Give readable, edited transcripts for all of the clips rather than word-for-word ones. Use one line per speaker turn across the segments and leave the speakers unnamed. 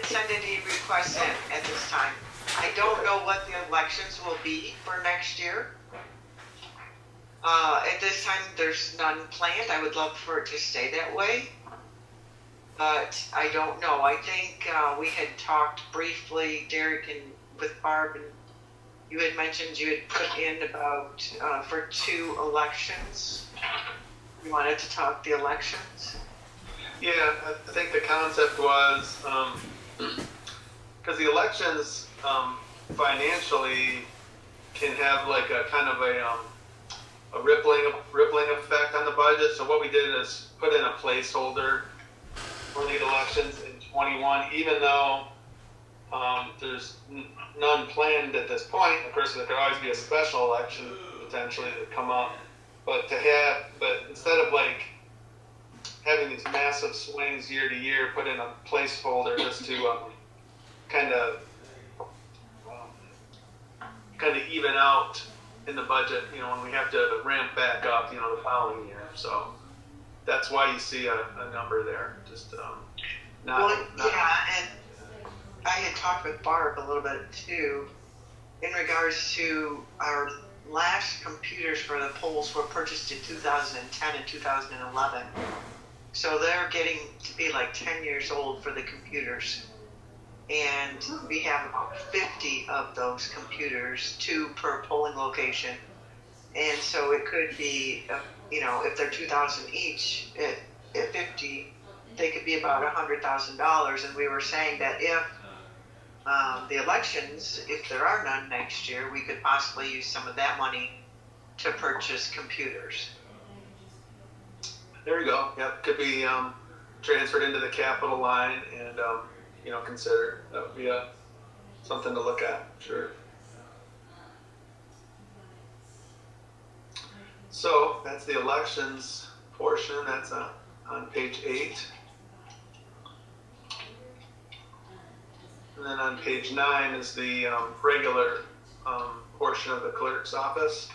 send any requests in at this time. I don't know what the elections will be for next year. At this time, there's none planned. I would love for it to stay that way, but I don't know. I think we had talked briefly, Derek, and with Barb, and you had mentioned you had put in about for 2 elections. You wanted to talk the elections?
Yeah, I think the concept was because the elections financially can have like a kind of a rippling effect on the budget. So what we did is put in a placeholder for the elections in 21, even though there's none planned at this point. Of course, there could always be a special election potentially to come up, but instead of like having these massive swings year to year, put in a placeholder just to kind of even out in the budget, when we have to ramp back up, the following year. So that's why you see a number there. Just and
I had talked with Barb a little bit too, in regards to our last computers for the polls were purchased in 2010 and 2011. So they're getting to be like 10 years old for the computers. And we have about 50 of those computers, 2 per polling location. And so it could be, if they're 2,000 each, at 50, they could be about $100,000. And we were saying that if the elections, if there are none next year, we could possibly use some of that money to purchase computers.
There you go. Yep, could be transferred into the capital line and consider. That would be something to look at. Sure. So that's the elections portion. That's on page 8. And then on page 9 is the regular portion of the clerk's office.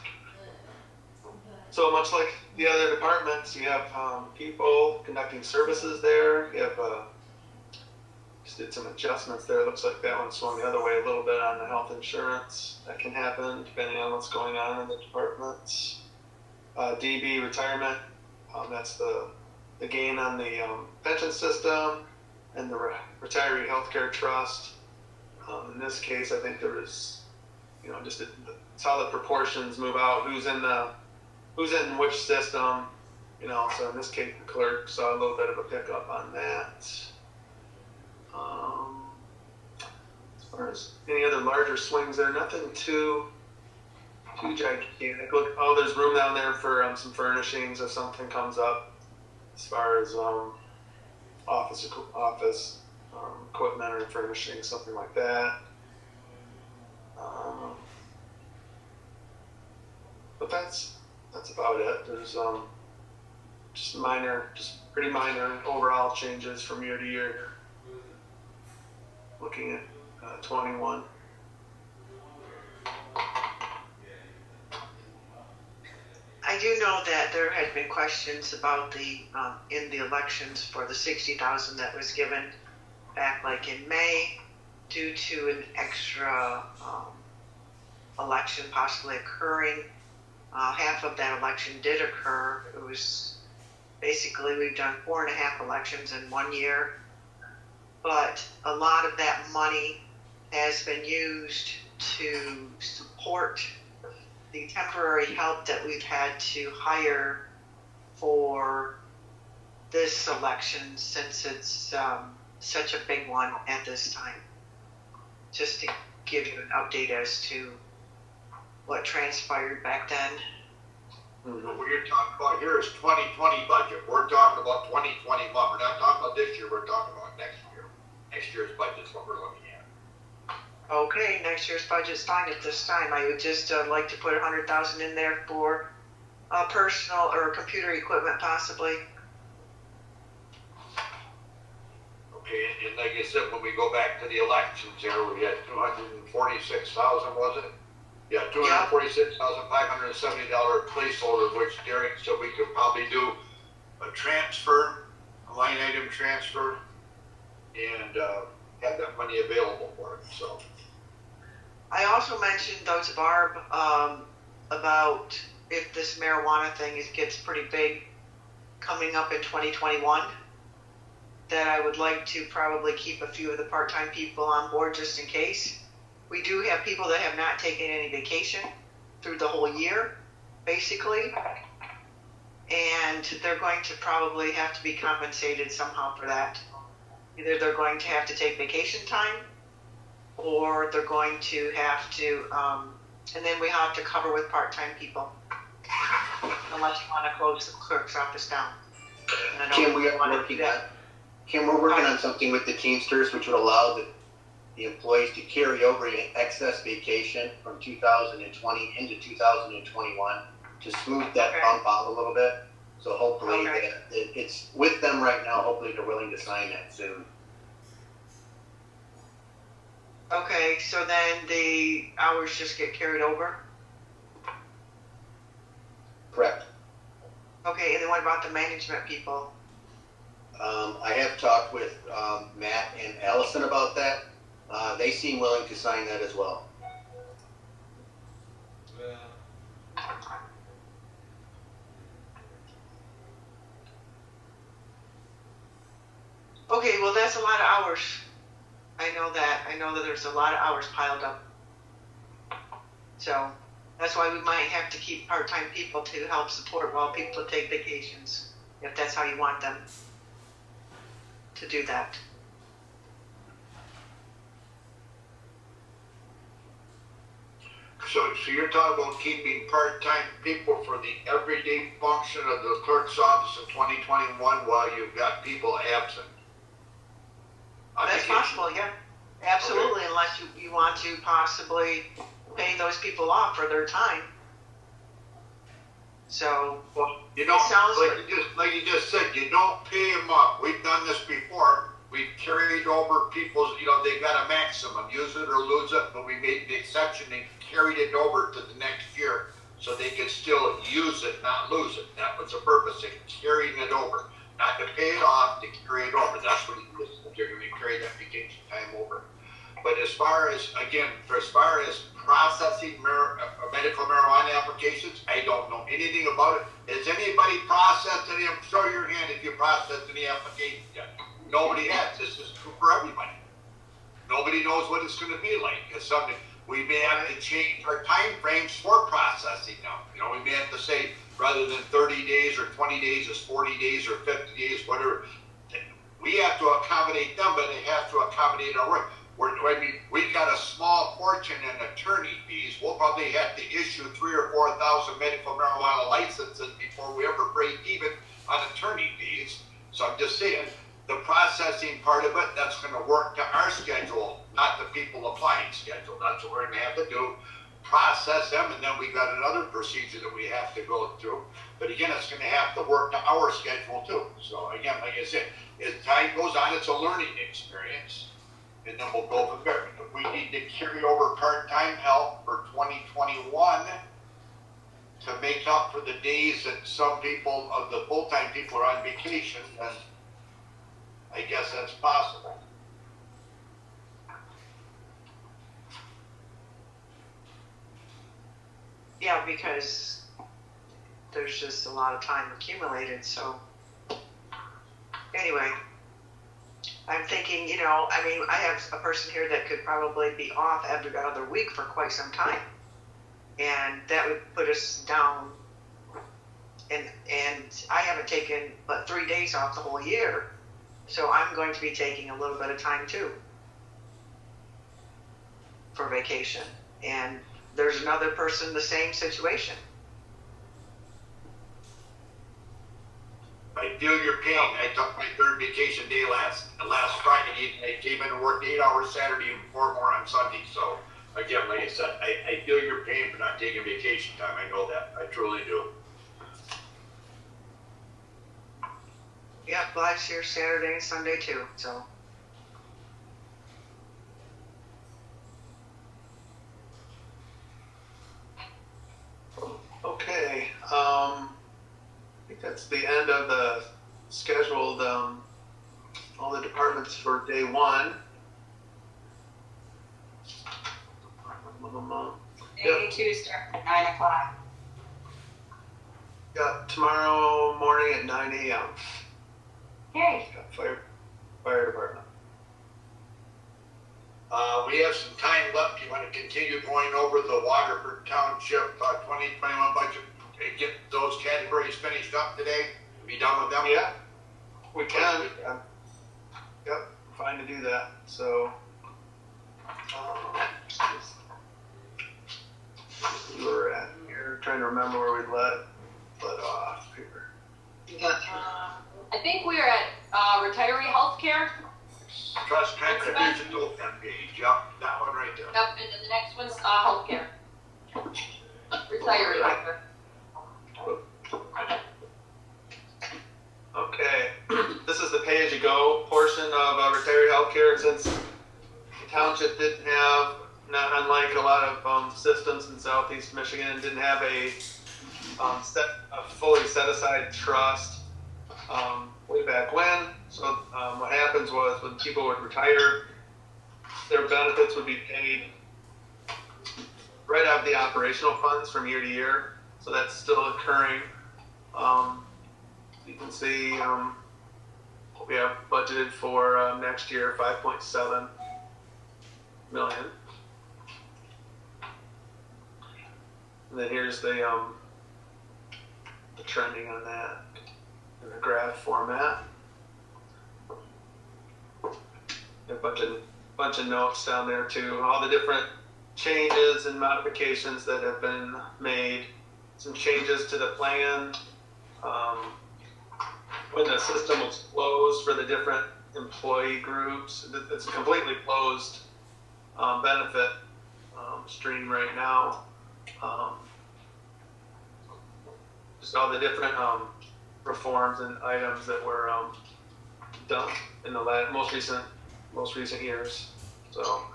So much like the other departments, you have people conducting services there. You have just did some adjustments there. It looks like that one swung the other way a little bit on the health insurance. That can happen depending on what's going on in the departments. DB retirement, that's the gain on the pension system and the retiree healthcare trust. In this case, I think there was, just it's how the proportions move out. Who's in which system, so in this case, the clerk saw a little bit of a pickup on that. As far as any other larger swings there, nothing too gigantic. Look, there's room down there for some furnishings if something comes up as far as office equipment or furnishing, something like that. But that's about it. There's just pretty minor overall changes from year to year. Looking at 21.
I do know that there had been questions about in the elections for the 60,000 that was given back like in May due to an extra election possibly occurring. Half of that election did occur. It was basically, we've done 4.5 elections in 1 year, but a lot of that money has been used to support the temporary help that we've had to hire for this election, since it's such a big one at this time. Just to give you an update as to what transpired back then.
Mm-hmm. What you're talking about here is 2020 budget. We're talking about 2021. We're not talking about this year. We're talking about next year. Next year's budget is what we're looking at.
Okay, next year's budget's fine at this time. I would just like to put 100,000 in there for personal or computer equipment, possibly.
Okay, and like I said, when we go back to the elections there, we had 246,000, was it? Yeah, $246,570 placeholder, which Derek said we could probably do a transfer, a line item transfer, and have that money available for it, so.
I also mentioned though to Barb about if this marijuana thing gets pretty big coming up in 2021, that I would like to probably keep a few of the part-time people on board just in case. We do have people that have not taken any vacation through the whole year, basically, and they're going to probably have to be compensated somehow for that. Either they're going to have to take vacation time, or they're going to have to, and then we have to cover with part-time people, unless you want to close the clerk's office down.
Kim, we're working on something with the Teamsters, which would allow the employees to carry over excess vacation from 2020 into 2021 to smooth that bump out a little bit. So hopefully it's with them right now. Hopefully they're willing to sign that soon.
Okay, so then the hours just get carried over?
Correct.
Okay, and then what about the management people?
I have talked with Matt and Allison about that. They seem willing to sign that as well.
Okay, well that's a lot of hours. I know that there's a lot of hours piled up. So that's why we might have to keep part-time people to help support while people take vacations, if that's how you want them to do that.
So you're talking about keeping part-time people for the everyday function of the clerk's office in 2021 while you've got people absent?
That's possible, yeah. Absolutely, okay. Unless you want to possibly pay those people off for their time. So,
well, you don't, like you just said, you don't pay them up. We've done this before. We've carried over people's, they got a maximum, use it or lose it, but we made the exception and carried it over to the next year so they could still use it, not lose it. That was the purpose of carrying it over. Not to pay it off, to carry it over. That's what you're going to carry that vacation time over. But as far as processing medical marijuana applications, I don't know anything about it. Has anybody processed any? Show your hand if you processed any applications yet. Nobody has. This is true for everybody. Nobody knows what it's going to be like. It's something we may have to change our time frames for processing now. We may have to say rather than 30 days or 20 days, it's 40 days or 50 days, whatever. We have to accommodate them, but they have to accommodate our work. We've got a small fortune in attorney fees. We'll probably have to issue 3,000 or 4,000 medical marijuana licenses before we ever break even on attorney fees. So I'm just saying, the processing part of it, that's going to work to our schedule, not the people applying schedule. That's what we're going to have to do, process them, and then we've got another procedure that we have to go through. But again, it's going to have to work to our schedule too. So again, like I said, as time goes on, it's a learning experience. And then we'll go from there. If we need to carry over part-time help for 2021 to make up for the days that some people of the full-time people are on vacation, then I guess that's possible.
Yeah, because there's just a lot of time accumulated. So anyway, I'm thinking, I have a person here that could probably be off every other week for quite some time. And that would put us down. And I haven't taken but 3 days off the whole year. So I'm going to be taking a little bit of time too for vacation. And there's another person, the same situation.
I feel your pain. I took my third vacation day last Friday. I came in and worked 8 hours Saturday and 4 more on Sunday. So again, like I said, I feel your pain for not taking vacation time. I know that. I truly do.
Yeah, life's here Saturday and Sunday too. So.
Okay. I think that's the end of the scheduled all the departments for day one.
22 starting at 9 o'clock.
Yeah, tomorrow morning at 9 a.m.
Yay.
Fire department.
We have some time left. You want to continue going over the Waterford Township 2021 budget and get those categories finished up today? Be done with them?
Yeah, we can. Yep, fine to do that. So, we were at here trying to remember where we let off here.
I think we are at retiree health care.
Trust contribution to page. Yep, that one right there.
Yep, and then the next one's health care. Retiree health care.
Okay, this is the pay-as-you-go portion of retiree healthcare. Since the township didn't have, not unlike a lot of systems in Southeast Michigan, didn't have a fully set-aside trust way back when. So what happens was when people would retire, their benefits would be paid right out of the operational funds from year to year. So that's still occurring. You can see what we have budgeted for next year, 5.7 million. And then here's the trending on that in the graph format. A bunch of notes down there too. All the different changes and modifications that have been made. Some changes to the plan. When the system was closed for the different employee groups, it's a completely closed benefit stream right now. Just all the different reforms and items that were done in the most recent years. So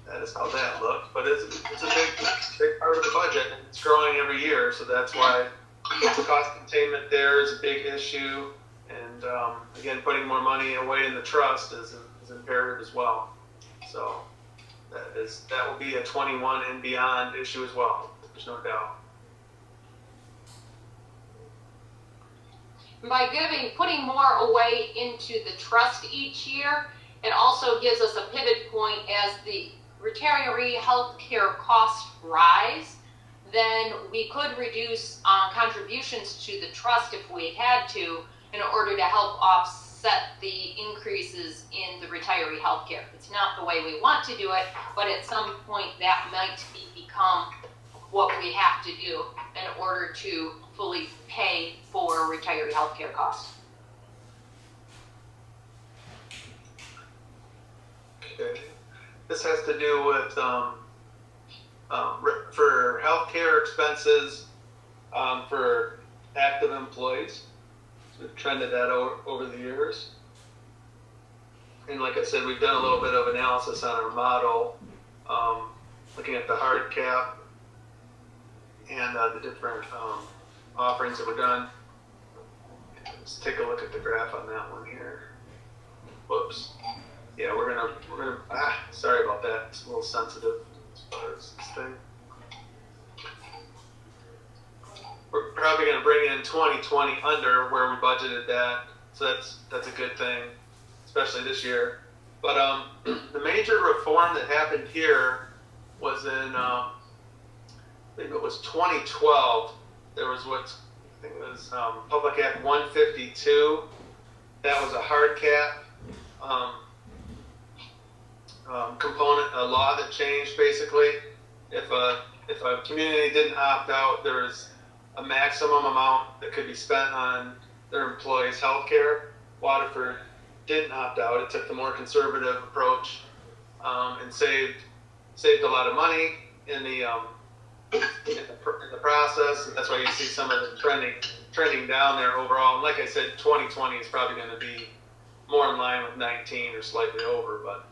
that is how that looks. But it's a big part of the budget, and it's growing every year. So that's why the cost containment there is a big issue. And again, putting more money away in the trust is imperative as well. So that will be a 21 and beyond issue as well. There's no doubt.
By putting more away into the trust each year, it also gives us a pivot point as the retiree health care costs rise. Then we could reduce contributions to the trust if we had to, in order to help offset the increases in the retiree health care. It's not the way we want to do it, but at some point that might become what we have to do in order to fully pay for retiree health care costs.
Okay. This has to do with for healthcare expenses for active employees. So we've trended that over the years. And like I said, we've done a little bit of analysis on our model, looking at the hard cap and the different offerings that were done. Let's take a look at the graph on that one here. Whoops. Yeah, we're gonna sorry about that. It's a little sensitive as far as this thing. We're probably gonna bring in 2020 under where we budgeted that, so that's a good thing, especially this year. But the major reform that happened here was in I think it was 2012. There was Public Act 152. That was a hard cap component, a law that changed basically. If a community didn't opt out, there was a maximum amount that could be spent on their employees' health care. Waterford didn't opt out. It took the more conservative approach and saved a lot of money in the process, and that's why you see some of the trending down there overall. And like I said, 2020 is probably going to be more in line with 19 or slightly over, but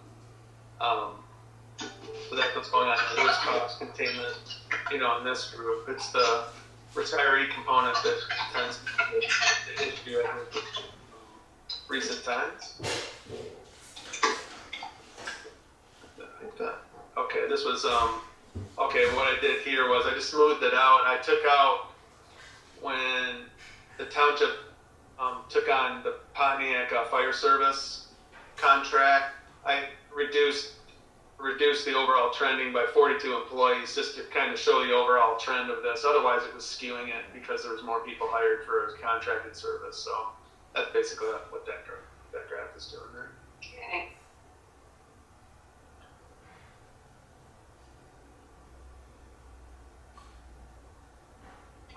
so that's what's going on. There's cost containment, in this group. It's the retiree component that tends to be the issue in recent times. Okay, this was Okay, what I did here was I just smoothed it out. I took out when the township took on the Pontiac Fire Service contract. I reduced the overall trending by 42 employees just to kind of show the overall trend of this. Otherwise, it was skewing it because there was more people hired for contracted service. So that's basically what that graph is doing there.
Okay.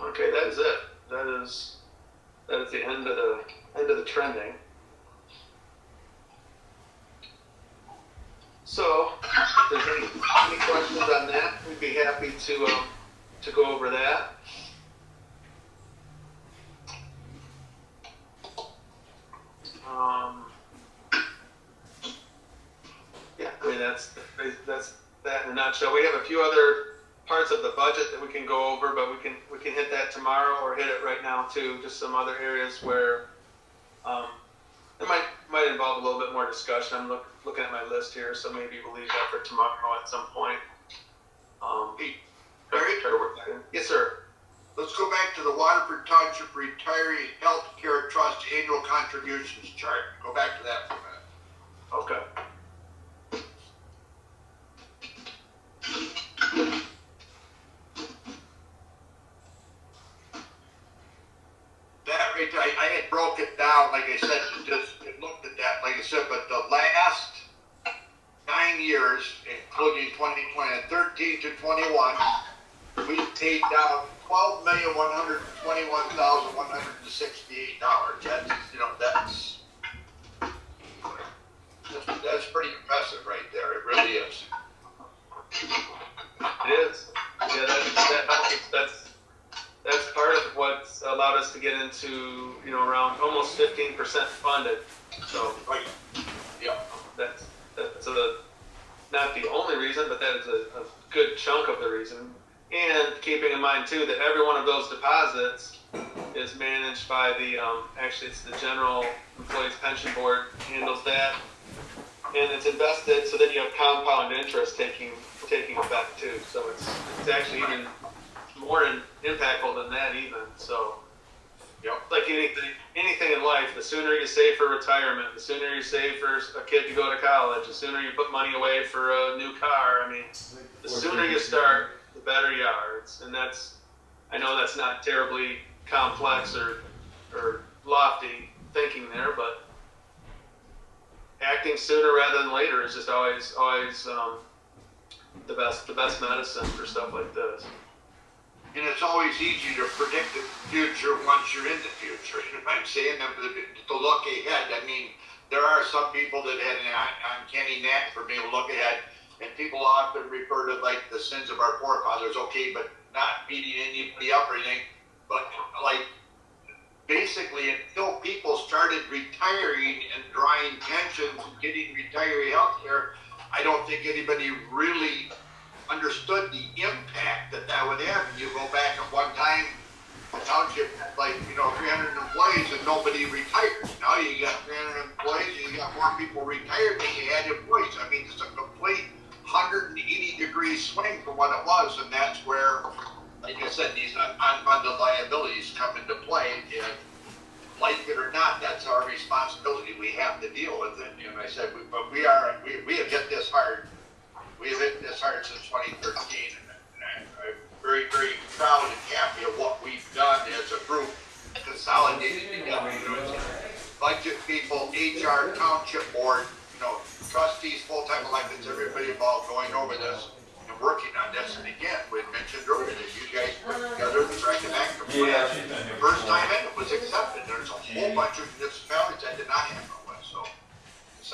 Okay, that is it. That is the end of the trending. So, if there's any questions on that, we'd be happy to go over that. Yeah, I mean that's that in a nutshell. We have a few other parts of the budget that we can go over, but we can hit that tomorrow or hit it right now too. Just some other areas where it might involve a little bit more discussion. I'm looking at my list here, so maybe we'll leave that for tomorrow at some point.
Barry?
Try to work that in. Yes, sir.
Let's go back to the Waterford Township Retiree Health Care Trust annual contributions chart. Go back to that for a minute.
Okay.
That right there, I had broke it down, like I said, just looked at that, like I said, but the last 9 years, including 2020, 13 to 21, we paid down $12,121,168. That's pretty impressive right there. It really is.
It is. Yeah, that's part of what's allowed us to get into, around almost 15% funded. So,
Right. Yeah.
that's not the only reason, but that is a good chunk of the reason. And keeping in mind too that every one of those deposits is managed by actually it's the General Employees Pension Board handles that, and it's invested so that you have compound interest taking effect too. So it's actually even more impactful than that even. So, like anything in life, the sooner you save for retirement, the sooner you save for a kid to go to college, the sooner you put money away for a new car. I mean, the sooner you start, the better you are. I know that's not terribly complex or lofty thinking there, but acting sooner rather than later is just always the best medicine for stuff like this.
And it's always easy to predict the future once you're in the future. I'm saying that to look ahead. I mean, there are some people that had an uncanny knack for being able to look ahead, and people often refer to like the sins of our forefathers. Okay, but not beating anybody up or anything. But like basically, until people started retiring and drawing pensions and getting retiree health care, I don't think anybody really understood the impact that would have. And you go back at one time, the township had 300 employees and nobody retired. Now you got 300 employees and you got more people retired than you had employees. I mean, it's a complete 180-degree swing from what it was, and that's where, like I said, these unfunded liabilities come into play. And like it or not, that's our responsibility. We have to deal with it. And I said, we have hit this hard. We have hit this hard since 2013, and I'm very, very proud and happy of what we've done as a group, consolidated together. Budget people, HR, township board, trustees, full-time electeds, everybody involved going over this and working on this. And again, we mentioned earlier that you guys put together the corrective action plan. The first time in, it was accepted. There's a whole bunch of municipalities that did not have it with, so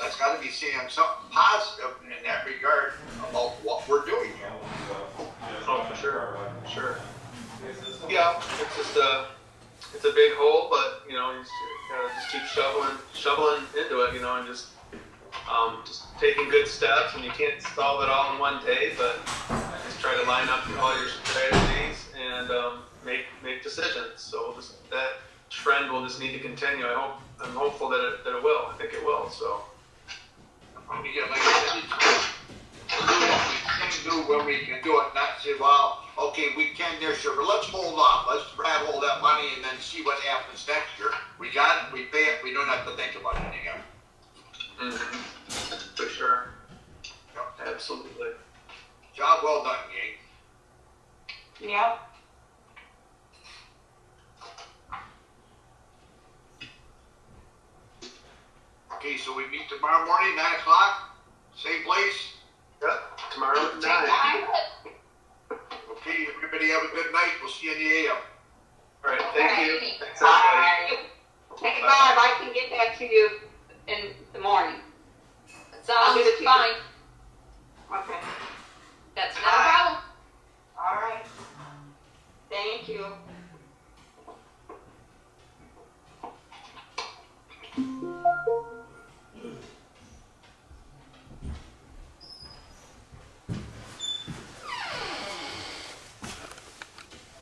that's got to be seeing something positive in that regard about what we're doing here.
Oh, for sure. Yeah, it's a big hole, but you gotta just keep shoveling into it, and just taking good steps. And you can't solve it all in one day, but just try to line up all your strategies and make decisions. So that trend will just need to continue. I'm hopeful that it will. I think it will. So.
Yeah, like I said, we can do when we can do it, not say, well, okay, we can this year, but let's hold off. Let's grab hold of that money and then see what happens next year. We got it, we pay it, we don't have to think about it again.
Mm-hmm. For sure.
Yep.
Absolutely.
Job well done, gang.
Yep.
Okay, so we meet tomorrow morning, 9 o'clock, same place.
Yep. Tomorrow at 9.
Okay, everybody have a good night. We'll see you in the AM.
All right. Thank you. Thanks, everybody.
Bye. Hey, Bob, I can get that to you in the morning.
Sounds
I'll give it to you.
fine.